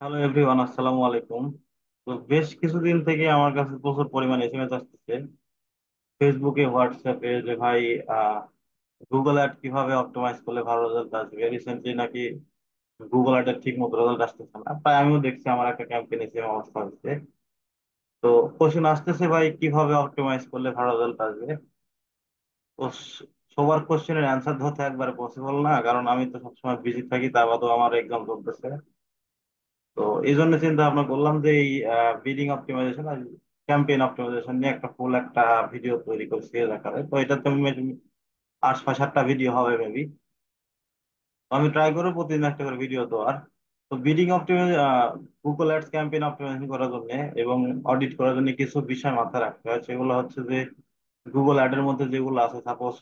Hello everyone, আসসালামু আলাইকুম। তো বেশ কিছুদিন থেকে আমার কাছে প্রচুর পরিমাণে এসএমএস আসতেছে ফেসবুকে, হোয়াটসঅ্যাপে, যে ভাই গুগল অ্যাড কিভাবে অপটিমাইজ করলে ভালো রেজাল্ট আসবে। রিসেন্টলি নাকি গুগল অ্যাডের ঠিক মতো রেজাল্ট আসতেছে না, তাই আমিও দেখছি আমার একটা ক্যাম্পেইন সেম অবস্থা হচ্ছে। তো কোশ্চেন আসতেছে ভাই কিভাবে অপটিমাইজ করলে ভালো রেজাল্ট আসবে। তো সবার কোশ্চেনের অ্যান্সার ধরতে একবারে পসিবল না, কারণ আমি তো সবসময় বিজি থাকি, তা বাদেও আমার এক্সাম চলতেছে। তো এই জন্য চিন্তা ভাবনা করলাম যে এই বিডিং অপটিমাইজেশন আর ক্যাম্পেইন অপটিমাইজেশন নিয়ে একটা ফুল একটা ভিডিও তৈরি করছি এর আকারে। তো এটা তুমি 8-7টা ভিডিও হবে মেবি। আমি ট্রাই করবো প্রতিদিন একটা করে ভিডিও দেওয়ার। তো bidding optimise Google ads campaign optimisation করার জন্য এবং অডিট করার জন্য কিছু বিষয় মাথায় রাখতে হয়। সেগুলো হচ্ছে যে গুগল অ্যাডের মধ্যে যেগুলো আছে, সাপোজ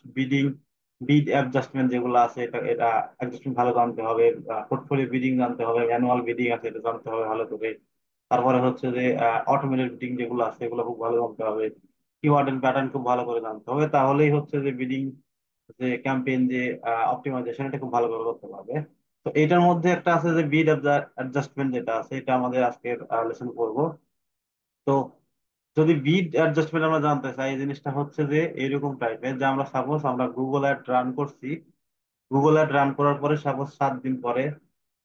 বিড অ্যাডজাস্টমেন্ট যেগুলো আছে, এটা এটা অ্যাডজাস্টমেন্ট ভালো জানতে হবে। পোর্টফোলিও বিডিং জানতে হবে, ম্যানুয়াল বিডিং আছে এটা জানতে হবে ভালো করে। তারপরে হচ্ছে যে অটোমেটেড বিডিং যেগুলো আছে এগুলো খুব ভালো জানতে হবে। কিওয়ার্ড এন্ড প্যাটার্ন খুব ভালো করে জানতে হবে, তাহলেই হচ্ছে যে বিডিং, যে ক্যাম্পেইন, যে অপটিমাইজেশন, এটা খুব ভালো করে করতে পারবে। তো এটার মধ্যে একটা আছে যে বিড অ্যাডজাস্টমেন্ট, যেটা আছে এটা আমাদের আজকের লেসন করব। তো যদি বিড অ্যাডজাস্টমেন্ট আমরা জানতে চাই, এই জিনিসটা হচ্ছে যে এরকম টাইপের, যে আমরা সাপোজ আমরা গুগল অ্যাড রান করছি। গুগল অ্যাড রান করার পরে সাপোজ 7 দিন পরে,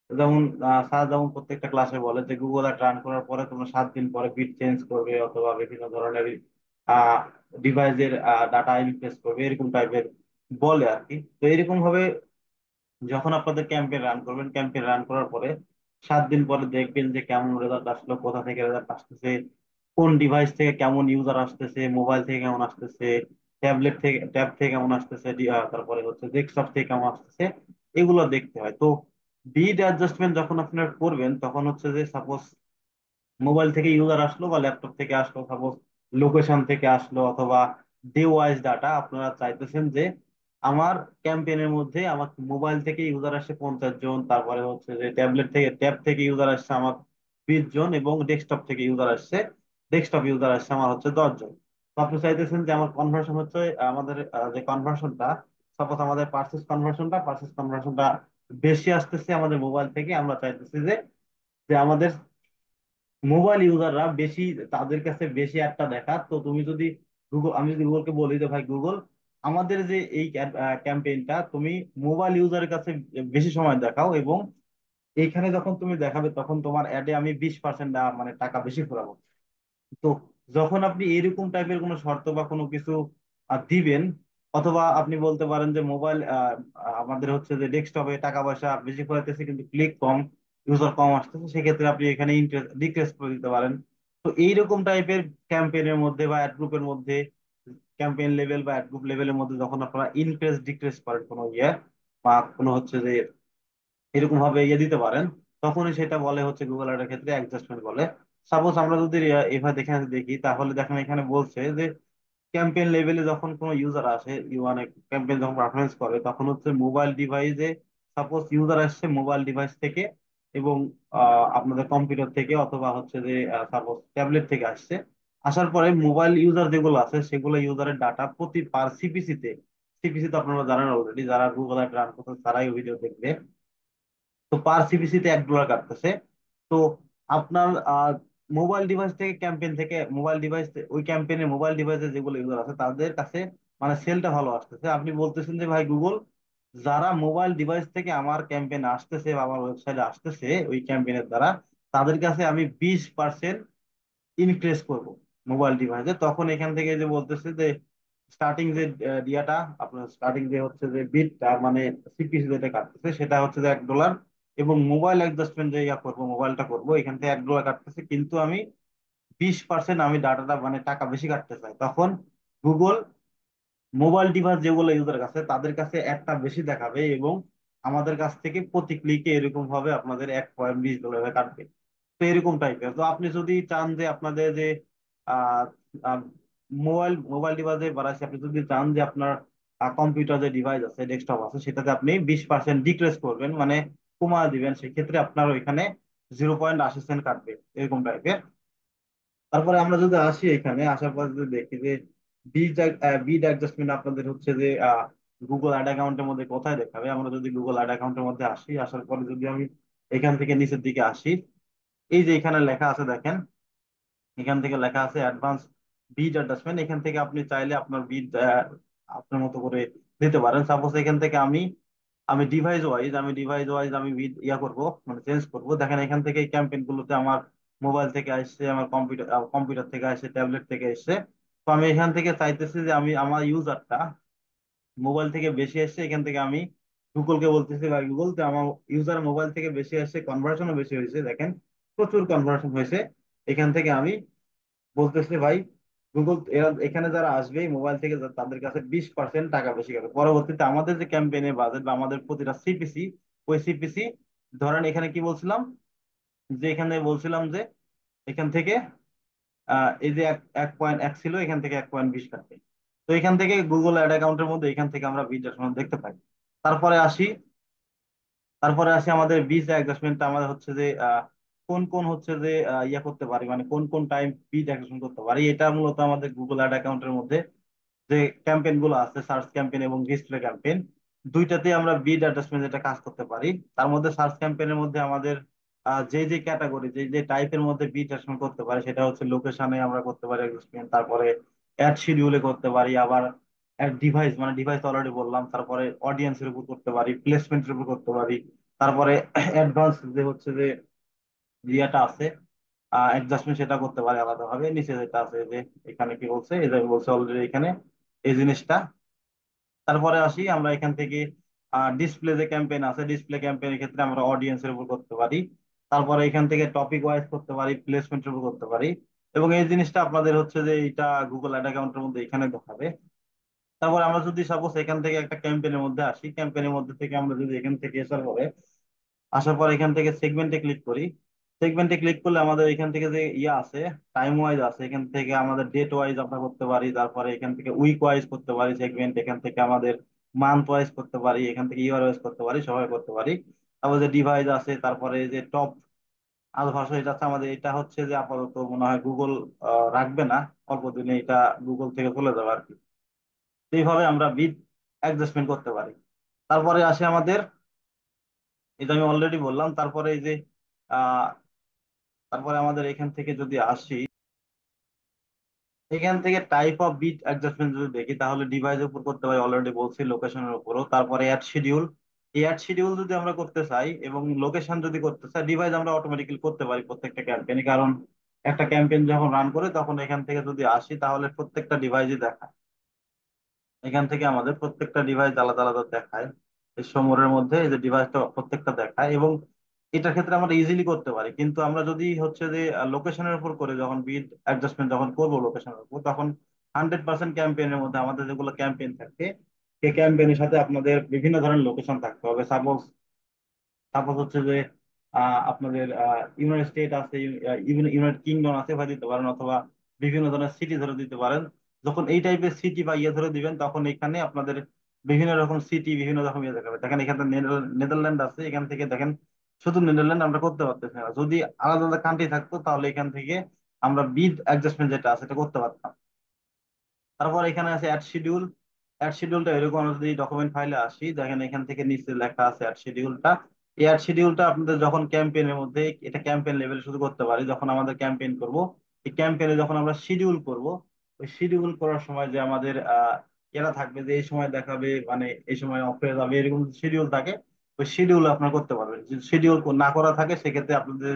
যেমন স্যার যেমন প্রত্যেকটা ক্লাসে বলে যে গুগল অ্যাড রান করার পরে তোমরা 7 দিন পরে বিট চেঞ্জ করবে অথবা বিভিন্ন ধরনের ডিভাইসের ডাটা ইনফ্রেস করবে, এরকম টাইপের বলে আর কি। তো এরকম ভাবে যখন আপনাদের ক্যাম্পেইন রান করবেন, ক্যাম্পেইন রান করার পরে 7 দিন পরে দেখবেন যে কেমন রেজাল্ট আসলো, কোথা থেকে রেজাল্ট আসতেছে, কোন ডিভাইস থেকে কেমন ইউজার আসতেছে, মোবাইল থেকে কেমন আসতেছে, ট্যাব থেকে কেমন আসতেছে, তারপরে হচ্ছে ডেস্কটপ থেকে কেমন আসতেছে, এগুলো দেখতে হয়। তো বিড অ্যাডজাস্টমেন্ট যখন আপনারা করবেন তখন হচ্ছে যে সাপোজ মোবাইল থেকে ইউজার আসলো বা ল্যাপটপ থেকে আসলো, সাপোজ লোকেশন থেকে আসলো অথবা ডিভাইস ডাটা, আপনারা চাইতেছেন যে আমার ক্যাম্পেইনের মধ্যে আমার মোবাইল থেকে ইউজার আসছে 50 জন, তারপরে হচ্ছে যে ট্যাব থেকে ইউজার আসছে আমার 20 জন, এবং ডেস্কটপ ইউজার আসছে আমার হচ্ছে 10 জন। তো আপনি চাইতেছেন যে আমার কনভার্সন হচ্ছে আমাদের যে কনভার্সনটা, সাপোজ আমাদের পার্সেস কনভার্সনটা বেশি আসতেছে আমাদের মোবাইল থেকে। আমরা চাইতেছি যে যে আমাদের মোবাইল ইউজাররা বেশি, তাদের কাছে বেশি অ্যাডটা দেখা। তো তুমি যদি আমি যদি গুগলকে বলি যে ভাই গুগল, আমাদের যে এই ক্যাম্পেইনটা তুমি মোবাইল ইউজারের কাছে বেশি সময় দেখাও, এবং এইখানে যখন তুমি দেখাবে তখন তোমার অ্যাডে আমি 20% মানে টাকা বেশি ঘুরাবো। তো যখন আপনি এরকম টাইপের কোনো শর্ত বা কোনো কিছু দিবেন, অথবা আপনি বলতে পারেন যে মোবাইল আমাদের হচ্ছে যে ডেস্কটপে টাকা পয়সা বেশি খরচাইতেছে কিন্তু ক্লিক কম, ইউজার কম আসতেছে, সেক্ষেত্রে আপনি এখানে ইন্টারেস্ট ডিক্রেস করে দিতে পারেন। তো এইরকম টাইপের ক্যাম্পেইনের মধ্যে বা অ্যাড গ্রুপের মধ্যে, ক্যাম্পেইন লেভেল বা অ্যাড গ্রুপ লেভেলের মধ্যে যখন আপনারা ইনক্রেস ডিক্রেস করেন কোনো বা কোনো হচ্ছে যে এরকম ভাবে দিতে পারেন, তখনই সেটা বলে হচ্ছে গুগল অ্যাডের ক্ষেত্রে অ্যাডজাস্টমেন্ট বলে। সাপোজ আমরা যদি এভাবে দেখে দেখি, তাহলে দেখেন এখানে বলছে যে ক্যাম্পেইন লেভেলে যখন কোনো ইউজার আসে, মানে ক্যাম্পেইন যখন পারফরমেন্স করে, তখন হচ্ছে মোবাইল ডিভাইসে, সাপোজ ইউজার আসছে মোবাইল ডিভাইস থেকে এবং আপনাদের কম্পিউটার থেকে অথবা হচ্ছে যে সাপোজ ট্যাবলেট থেকে আসছে। আসার পরে মোবাইল ইউজার যেগুলো আছে সেগুলো ইউজারের ডাটা প্রতি পার সিপিসি তো আপনারা জানেন অলরেডি, যারা গুগল অ্যাড রান করতে তারাই ভিডিও দেখবে। তো পার সিপিসি তে $1 কাটতেছে। তো আপনার মোবাইল ডিভাইস থেকে, ক্যাম্পেইন থেকে মোবাইল ডিভাইস, ওই ক্যাম্পেইনে মোবাইল ডিভাইসে যেগুলো ইউজার আছে তাদের কাছে মানে সেলটা ভালো আসতেছে। আপনি বলতেছেন যে ভাই গুগল, যারা মোবাইল ডিভাইস থেকে আমার ক্যাম্পেইনে আসতেছে বা আমার ওয়েবসাইটে আসতেছে ওই ক্যাম্পেইনের দ্বারা, তাদের কাছে আমি 20% ইনক্রিজ করব মোবাইল ডিভাইসে। তখন এখান থেকে যে বলতেছে যে স্টার্টিং যে ডিয়াটা, আপনার স্টার্টিং যে হচ্ছে যে বিটটা মানে সিপিসি যেটা কাটতেছে সেটা হচ্ছে যে $1, এবং মোবাইল অ্যাডজাস্টমেন্ট যে করবো, মোবাইলটা করবো, এখান থেকে $1 কাটতেছে, কিন্তু আমি 20% আমি ডাটাটা মানে টাকা বেশি কাটতে চাই। তখন গুগল মোবাইল ডিভাইস যেগুলো ইউজার কাছে তাদের কাছে একটা বেশি দেখাবে, এবং আমাদের কাছ থেকে প্রতি ক্লিকে এরকম ভাবে আপনাদের $1.20 কাটবে। তো এরকম টাইপের। তো আপনি যদি চান যে আপনাদের যে আহ মোবাইল মোবাইল ডিভাইসে বাড়াচ্ছি, আপনি যদি চান যে আপনার কম্পিউটার যে ডিভাইস আছে, ডেস্কটপ আছে, সেটাতে আপনি 20% ডিক্রেস করবেন, মানে কমা দিবেন, সেক্ষেত্রে আপনার ওইখানে 0.80 সেন্ট কাটবে, এরকম টাইপের। তারপরে আমরা যদি আসি, এখানে আসার পর যদি দেখি যে বিড অ্যাডজাস্টমেন্ট আপনাদের হচ্ছে যে গুগল অ্যাড অ্যাকাউন্টের মধ্যে কোথায় দেখাবে। আমরা যদি গুগল অ্যাড অ্যাকাউন্টের মধ্যে আসি, আসার পরে যদি আমি এখান থেকে নিচের দিকে আসি, এই যে এখানে লেখা আছে দেখেন, এখান থেকে লেখা আছে অ্যাডভান্স বিট অ্যাডজাস্টমেন্ট। এখান থেকে আপনি চাইলে আপনার বিট আপনার মতো করে দিতে পারেন। সাপোজ এখান থেকে আমি আমি ডিভাইস ওয়াইজ আমি করব, মানে চেঞ্জ করব। দেখেন এখান থেকে ক্যাম্পেইন গুলোতে আমার মোবাইল থেকে আসছে, আমার কম্পিউটার থেকে আসছে, ট্যাবলেট থেকে আসছে। তো আমি এখান থেকে চাইতেছি যে আমি আমার ইউজারটা মোবাইল থেকে বেশি আসছে, এখান থেকে আমি গুগলকে বলতেছি, বা গুগল তো আমার ইউজার মোবাইল থেকে বেশি আসছে, কনভার্সনও বেশি হয়েছে, দেখেন প্রচুর কনভার্সন হয়েছে। এখান থেকে আমি বলতেছি ভাই গুগল, এরা এখানে যারা আসবে মোবাইল থেকে তাদের কাছে 20% টাকা বেশি যাবে। পরবর্তীতে আমাদের যে ক্যাম্পেইনের বাজেট বা আমাদের প্রতিটা সিপিসি, ওই সিপিসি ধরেন এখানে কি বলছিলাম, যে এখানে বলছিলাম যে এখান থেকে এই যে 1.1 ছিল, এখান থেকে 1.20 কাটবে। তো এখান থেকে গুগল অ্যাড অ্যাকাউন্টের মধ্যে এখান থেকে আমরা বিট অ্যাডজাস্টমেন্ট দেখতে পাই। তারপরে আসি তারপরে আসি আমাদের বিট অ্যাডজাস্টমেন্ট আমাদের হচ্ছে যে কোন কোন হচ্ছে যে করতে পারি, মানে কোন কোন টাইম বিট অ্যাডজাস্টমেন্ট করতে পারি। এটা মূলত আমাদের গুগল অ্যাড অ্যাকাউন্টের মধ্যে যে ক্যাম্পেইন গুলো আছে, সার্চ ক্যাম্পেইন এবং ডিসপ্লে ক্যাম্পেইন, দুইটাতে আমরা বিড অ্যাডজাস্টমেন্ট এটা কাজ করতে পারি। তার মধ্যে সার্চ ক্যাম্পেইনের মধ্যে আমাদের যে যে ক্যাটাগরি, যে যে টাইপের মধ্যে বিড অ্যাডজাস্টমেন্ট করতে পারি, সেটা হচ্ছে লোকেশনে আমরা করতে পারি অ্যাডজাস্টমেন্ট, তারপরে অ্যাড শিডিউলে করতে পারি, আবার অ্যাড ডিভাইস, মানে ডিভাইস অলরেডি বললাম, তারপরে অডিয়েন্সের উপর করতে পারি, প্লেসমেন্টের উপর করতে পারি, তারপরে অ্যাডভান্স যে হচ্ছে যে ইয়েটা আছে অ্যাডজাস্টমেন্ট, সেটা করতে পারি আলাদাভাবে। নিচে যেটা আছে যে এখানে কি বলছে, এই যে বলছে অলরেডি এখানে এই জিনিসটা। তারপরে আসি আমরা এখান থেকে ডিসপ্লে যে ক্যাম্পেইন আছে, ডিসপ্লে ক্যাম্পেইনের ক্ষেত্রে আমরা অডিয়েন্সের উপর করতে পারি। তারপরে এখান থেকে টপিক ওয়াইজ করতে পারি, প্লেসমেন্টের উপর করতে পারি। এবং এই জিনিসটা আপনাদের হচ্ছে যে এটা গুগল অ্যাড অ্যাকাউন্টের মধ্যে এখানে দেখাবে। তারপর আমরা যদি সাপোজ এখান থেকে একটা ক্যাম্পেইনের মধ্যে আসি, ক্যাম্পেইনের মধ্যে থেকে আমরা যদি এখান থেকে আসার পর এখান থেকে সেগমেন্টে ক্লিক করি। সেগমেন্টে ক্লিক করলে আমাদের এখান থেকে যে ইয়ে আছে, টাইম ওয়াইজ আছে, এখান থেকে আমাদের ডেট ওয়াইজ আমরা করতে পারি, তারপরে এখান থেকে উইক ওয়াইজ করতে পারি সেগমেন্ট, এখান থেকে আমাদের মান্থ ওয়াইজ করতে পারি, এখান থেকে ইয়ার ওয়াইজ করতে পারি, সবাই করতে পারি। তারপর যে ডিভাইস আছে, তারপরে যে টপ ভাষা এটা আছে আমাদের, এটা হচ্ছে যে আপাতত মনে হয় গুগল রাখবে না, অল্প দিনে এটা গুগল থেকে চলে যাবে আর কি। তো এইভাবে আমরা বিট অ্যাডজাস্টমেন্ট করতে পারি। তারপরে আসে আমাদের, এটা আমি অলরেডি বললাম। তারপরে এই যে আহ তারপরে আমাদের এখান থেকে যদি আসি, এখান থেকে টাইপ অফ বিট অ্যাডজাস্টমেন্ট যদি দেখি, তাহলে ডিভাইসের উপর করতে পারি, অলরেডি বলছি, লোকেশনের উপরও। তারপরে অ্যাড শিডিউল, এই অ্যাড শিডিউল যদি আমরা করতে চাই এবং লোকেশন যদি করতে চাই, ডিভাইস আমরা অটোমেটিক্যালি করতে পারি প্রত্যেকটা ক্যাম্পেইনে। কারণ একটা ক্যাম্পেইন যখন রান করে তখন এখান থেকে যদি আসি, তাহলে প্রত্যেকটা ডিভাইসই দেখায়। এখান থেকে আমাদের প্রত্যেকটা ডিভাইস আলাদা আলাদা দেখায়, এই সময়ের মধ্যে এই যে ডিভাইসটা প্রত্যেকটা দেখায়। এবং এটার ক্ষেত্রে আমরা ইজিলি করতে পারি। কিন্তু আমরা যদি হচ্ছে যে লোকেশনের উপর করে যখন বিট অ্যাডজাস্টমেন্ট যখন করবো লোকেশনের উপর, তখন 100% ক্যাম্পেইনের মধ্যে আমাদের যেগুলো ক্যাম্পেইন থাকে, সেই ক্যাম্পেইনের সাথে আপনাদের বিভিন্ন ধরনের লোকেশন থাকতে হবে। সাপোজ সাপোজ হচ্ছে যে আপনাদের ইউনাইটেড স্টেট আছে, ইউনাইটেড কিংডম আছে, বা দিতে পারেন, অথবা বিভিন্ন ধরনের সিটি ধরে দিতে পারেন। যখন এই টাইপের সিটি বা ইয়ে ধরে দিবেন, তখন এখানে আপনাদের বিভিন্ন রকম সিটি, বিভিন্ন রকম ইয়ে দেখাবে। দেখেন এখানে নেদারল্যান্ড আছে, এখান থেকে দেখেন শুধু নেদারল্যান্ড আমরা করতে পারতেছি না। যদি আলাদা আলাদা কান্ট্রি থাকতো, তাহলে এখান থেকে আমরা বিট অ্যাডজাস্টমেন্ট যেটা আছে এটা করতে পারতাম। তারপর এখানে আছে অ্যাড শিডিউল। অ্যাড শিডিউলটা এরকম, আমরা যদি ডকুমেন্ট ফাইলে আসি, দেখেন এখান থেকে নিচে লেখা আছে অ্যাড শিডিউলটা। এই অ্যাড শিডিউলটা আপনাদের যখন ক্যাম্পেইনের মধ্যে, এটা ক্যাম্পেইন লেভেলে শুধু করতে পারি যখন আমাদের ক্যাম্পেইন করব। এই ক্যাম্পেইনে যখন আমরা শিডিউল করব, ওই শিডিউল করার সময় যে আমাদের এরা থাকবে যে এই সময় দেখাবে, মানে এই সময় অফ হয়ে যাবে, এরকম শিডিউল থাকে, ওই শিডিউল আপনারা করতে পারবেন। যদি শিডিউল না করা থাকে, সেক্ষেত্রে আপনাদের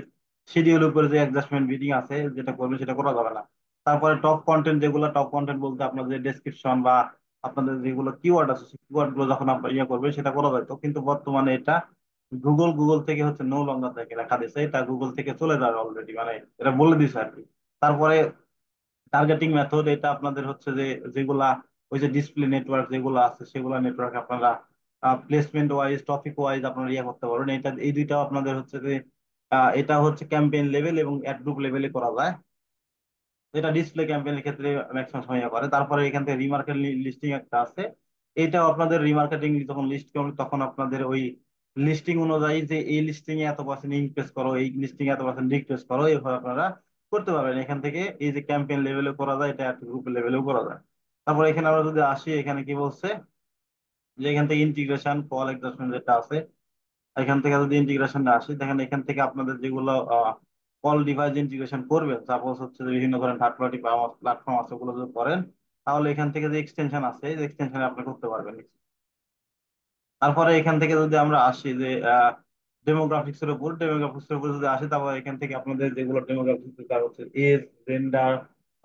শিডিউলের উপরে যে অ্যাডজাস্টমেন্ট মিটিং আছে যেটা করবেন, সেটা করা যাবে না। তারপরে টপ কন্টেন্ট, যেগুলো টপ কন্টেন্ট বলতে আপনাদের ডেসক্রিপশন বা আপনাদের যেগুলো কিওয়ার্ড আছে, সেই কিওয়ার্ড গুলো যখন আপনার করবে, সেটা করা যেত। কিন্তু বর্তমানে এটা গুগল থেকে হচ্ছে নো লঙ্গার থেকে লেখা দিছে, এটা গুগল থেকে চলে যাবে অলরেডি, মানে এটা বলে দিছে আর কি। তারপরে টার্গেটিং মেথড, এটা আপনাদের হচ্ছে যে যেগুলা ওই যে ডিসপ্লে নেটওয়ার্ক যেগুলো আছে, সেগুলা নেটওয়ার্ক আপনারা প্লেসমেন্ট ওয়াইজ, টপিক ওয়াইজ আপনারা করতে পারবেন। এটা এই দুইটাও আপনাদের হচ্ছে যে এটা হচ্ছে ক্যাম্পেইন লেভেল এবং অ্যাড গ্রুপ লেভেলে করা যায়। এটা ডিসপ্লে ক্যাম্পেইনের ক্ষেত্রে ম্যাক্সিমাম সময় করে। তারপরে এখান থেকে রিমার্কেট লিস্টিং একটা আছে, এটাও আপনাদের রিমার্কেটিং যখন লিস্ট করবেন, তখন আপনাদের ওই লিস্টিং অনুযায়ী যে এই লিস্টিং এ এত পার্সেন্ট ইনক্রিজ করো, এই লিস্টিং এ এত পার্সেন্ট ডিক্রিজ করো, এইভাবে আপনারা করতে পারবেন। এখান থেকে এই যে ক্যাম্পেইন লেভেলে করা যায়, এটা গ্রুপ লেভেলেও করা যায়। তারপর এখানে আমরা যদি আসি, এখানে কি বলছে যে এখান থেকে ইন্টিগ্রেশন কল অ্যাডজাস্টমেন্ট যেটা আছে, এখান থেকে যদি ইন্টিগ্রেশন আসি, দেখেন এখান থেকে আপনাদের যেগুলো কল ডিভাইস ইন্টিগ্রেশন করবেন, সাপোজ হচ্ছে যে বিভিন্ন ধরনের থার্ড পার্টি প্ল্যাটফর্ম আছে ওগুলো যদি করেন, তাহলে এখান থেকে যে এক্সটেনশন আছে এই এক্সটেনশনে আপনি করতে পারবেন। তারপরে এখান থেকে যদি আমরা আসি যে ডেমোগ্রাফিক্স এর উপর যদি আসি, তারপরে এখান থেকে আপনাদের যেগুলো ডেমোগ্রাফিক্স তার হচ্ছে এজ, জেন্ডার,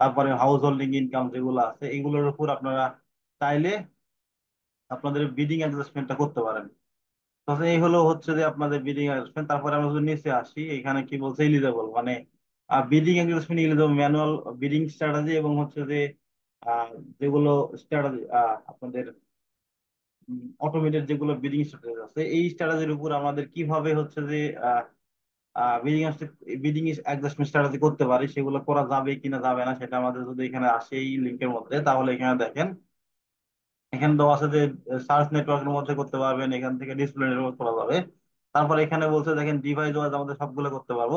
তারপরে হাউস হোল্ডিং ইনকাম যেগুলো আছে এগুলোর উপর আপনারা চাইলে আপনাদের বিডিং অ্যাডজাস্টমেন্টটা করতে পারেন। তো এই হলো হচ্ছে যে আপনাদের বিডিং অ্যাডজাস্টমেন্ট। তারপরে আমরা যদি নিচে আসি, এখানে কি বলছে এলিজেবল, মানে bidding adjustment eligible, manual bidding strategy এবং হচ্ছে যে আহ, যেগুলো স্ট্র্যাটেজি আপনাদের অটোমেটেড যেগুলো বিডিং স্ট্র্যাটেজি আছে এই স্ট্র্যাটেজির উপর আমাদের কিভাবে হচ্ছে যে বিডিং বিডিং অ্যাডজাস্টমেন্ট স্ট্র্যাটেজি করতে পারি, সেগুলো করা যাবে কিনা যাবে না সেটা আমাদের যদি এখানে আসে এই লিঙ্কের মধ্যে, তাহলে এখানে দেখেন এখানে দেওয়া আছে যে সার্চ নেটওয়ার্কের মধ্যে করতে পারবেন, এখান থেকে ডিসপ্লে নেটওয়ার্ক করা যাবে। তারপর এখানে বলছে দেখেন ডিভাইস ওয়াইজ আমাদের সবগুলো করতে পারবো,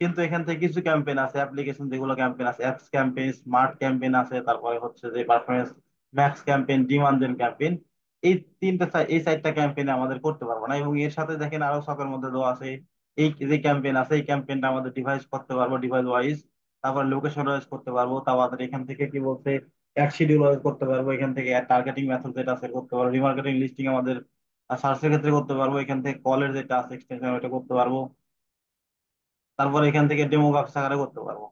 কিন্তু এখান থেকে কিছু ক্যাম্পেইন আছে, অ্যাপ্লিকেশন যেগুলো ক্যাম্পেইন আছে, অ্যাপস ক্যাম্পেইন, স্মার্ট ক্যাম্পেইন আছে, তারপরে হচ্ছে যে performance max campaign, demand gen campaign, এই এই চারটা ক্যাম্পেইনে আমাদের করতে পারবো না। এবং এর সাথে দেখেন আরো শখের মধ্যে দেওয়া আছে এই যে ক্যাম্পেইন আছে এই ক্যাম্পেইনটা আমাদের ডিভাইস করতে পারবো, ডিভাইস ওয়াইজ, তারপর লোকেশন ওয়াইজ করতে পারবো, তারপর এখান থেকে কি বলছে অ্যাড শিডিউল করতে পারবো, এখান থেকে অ্যাড টার্গেটিং মেথড যেটা আছে করতে পারবো, রিমার্কেটিং লিস্টিং আমাদের সার্চের ক্ষেত্রে করতে পারবো, এখান থেকে কলের যেটা আছে এক্সটেনশন ওটা করতে পারবো, তারপর এখান থেকে ডেমোগ্রাফিক্স আকারে করতে পারবো।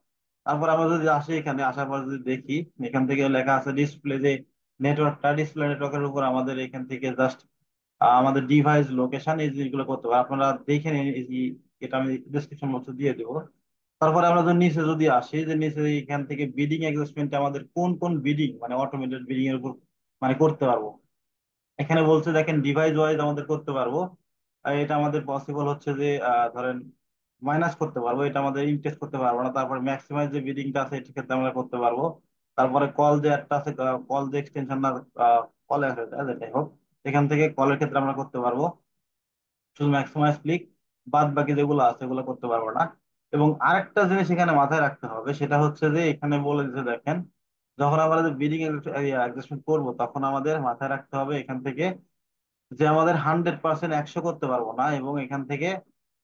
তারপর আমরা যদি আসি, এখানে আসার পর যদি দেখি এখান থেকে লেখা আছে ডিসপ্লে, যে নেটওয়ার্কটা ডিসপ্লে নেটওয়ার্কের উপর আমাদের এখান থেকে জাস্ট আমাদের ডিভাইস লোকেশন এই জিনিসগুলো করতে পারবো। আপনারা দেখে নিন, এটা আমি ডিসক্রিপশন বক্সে দিয়ে দেবো। তারপরে আমরা যদি নিচে যদি আসি, যে নিচে এখান থেকে বিডিং অ্যাডজাস্টমেন্ট আমাদের কোন কোন বিডিং মানে অটোমেটেড বিডিং এর উপর মানে করতে পারবো, এখানে বলছে দেখেন ডিভাইস ওয়াইজ আমাদের করতে পারবো। আর এটা আমাদের পসিবল হচ্ছে যে ধরেন মাইনাস করতে পারবো, এটা আমাদের ইনটেক্স করতে পারবো না। তারপর ম্যাক্সিমাইজ যে বিডিংটা আছে এটার ক্ষেত্রে আমরা করতে পারবো। তারপরে কল যে একটা আছে, কল যে এক্সটেনশন না, কল যেটাই হোক, এখান থেকে কলের ক্ষেত্রে আমরা করতে পারবো শুধু ম্যাক্সিমাইজ ক্লিক, বাদ বাকি যেগুলো আছে এগুলো করতে পারবো না। এবং আরেকটা জিনিস এখানে মাথায় রাখতে হবে, সেটা হচ্ছে যে এখানে বলে দিতে দেখেন যখন আমরা বিডিং অ্যাডজাস্টমেন্ট করবো তখন আমাদের মাথায় রাখতে হবে এখান থেকে যে আমাদের 100% 100 করতে পারবো না, এবং এখান থেকে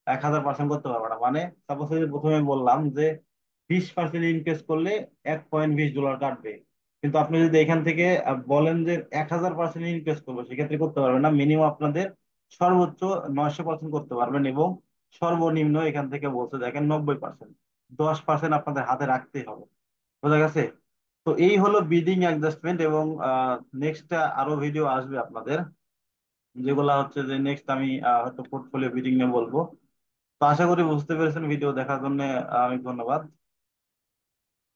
1000% করতে পারবো না। মানে সাপোজ প্রথমে বললাম যে 20% ইনক্রিজ করলে $1.20 কাটবে, কিন্তু আপনি যদি এখান থেকে বলেন যে 1000% ইনক্রিজ করবো, সেক্ষেত্রে করতে পারবেন না। মিনিমাম আপনাদের সর্বোচ্চ 900% করতে পারবেন, এবং সর্বনিম্ন এখান থেকে বলতে দেখেন 90%, 10% আপনাদের হাতে রাখতেই হবে। বোঝা গেছে? তো এই হলো বিডিং অ্যাডজাস্টমেন্ট। এবং নেক্সট আরো ভিডিও আসবে আপনাদের, যেগুলা হচ্ছে যে নেক্সট আমি হয়তো পোর্টফোলিও বিডিং নিয়ে বলবো। তো আশা করি বুঝতে পেরেছেন। ভিডিও দেখার জন্য অনেক ধন্যবাদ।